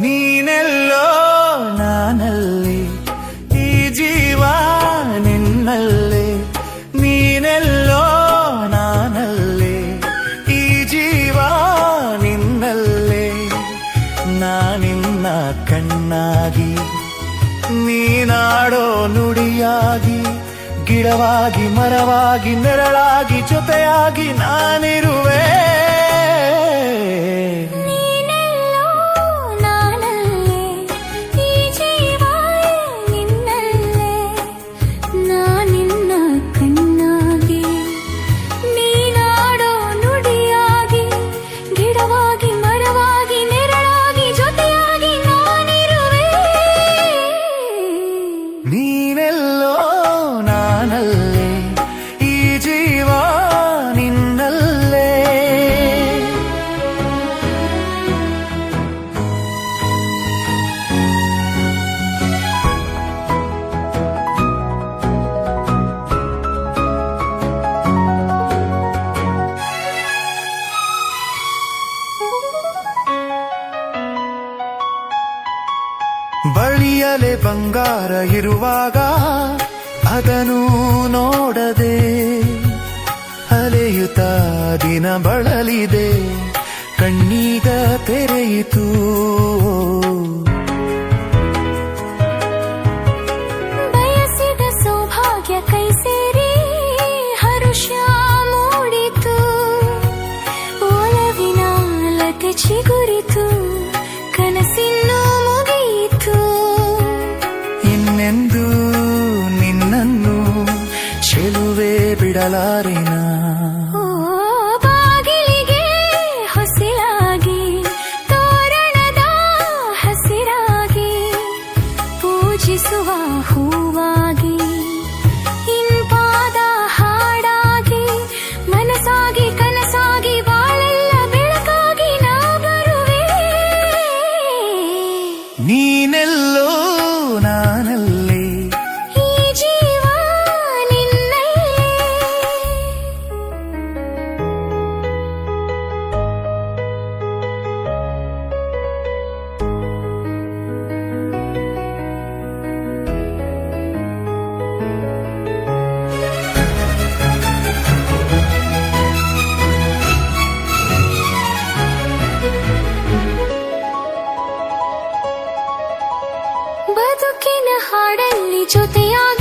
ನೀನೆಲ್ಲೋ ನಾನಲ್ಲಿ, ಈ ಜೀವ ನಿನ್ನಲ್ಲೇ. ನೀನೆಲ್ಲೋ ನಾನಲ್ಲಿ, ಈ ಜೀವ ನಿನ್ನಲ್ಲೇ. ನಾನಿನ್ನ ಕಣ್ಣಾಗಿ, ನೀನಾಡೋ ನುಡಿಯಾಗಿ, ಗಿಡವಾಗಿ ಮರವಾಗಿ ನೆರಳಾಗಿ ಜೊತೆಯಾಗಿ ನಾನಿರುವೆ. ನೀನೆಲ್ಲೋ ನಾನಲ್ಲೇ, ಈ ಜೀವ ನಿನ್ನಲ್ಲೇ. ಬಳಿಯಲೆ ಬಂಗಾರ ಇರುವಾಗ ಅದನ್ನು ನೋಡದೆ ಅಲೆಯುತ್ತ ದಿನ ಬಳಲಿದೆ, ಕಣ್ಣೀಗ ತೆರೆಯಿತು. ಬಯಸಿದ ಸೌಭಾಗ್ಯ ಕೈ ಸೇರಿ ಹರುಷ ಮೂಡಿತು, ಒಲವಿನ ಲತೆ ಚಿಗುರಿತು, ಕನಸಿನ್ನು ಮುಗಿಯಿತು. ಇನ್ನೆಂದು ನಿನ್ನನ್ನು ಚೆಲುವೆ ಬಿಡಲಾರೆನ. ಬಾಗಿಲಿಗೆ ಹೊಸಿಲಾಗಿ, ತೋರಣದ ಹಸಿರಾಗಿ, ಪೂಜಿಸುವ ಹೂವಾಗಿ, ಇಂಪಾದ ಹಾಡಾಗಿ, ಮನಸಾಗಿ ಕನಸಾಗಿ, ಬಾಳೆಲ್ಲ ಬೆಳಕಾಗಿ ನಾ ಬರುವೆ. ನೀನೆಲ್ಲೋ ನಾನಲ್ಲಿ, ಈ ಜೀವ ನಿನ್ನಲ್ಲೇ. ಬದುಕಿನ ಹಾಡಲ್ಲಿ ಜೊತೆಯಾಗಿ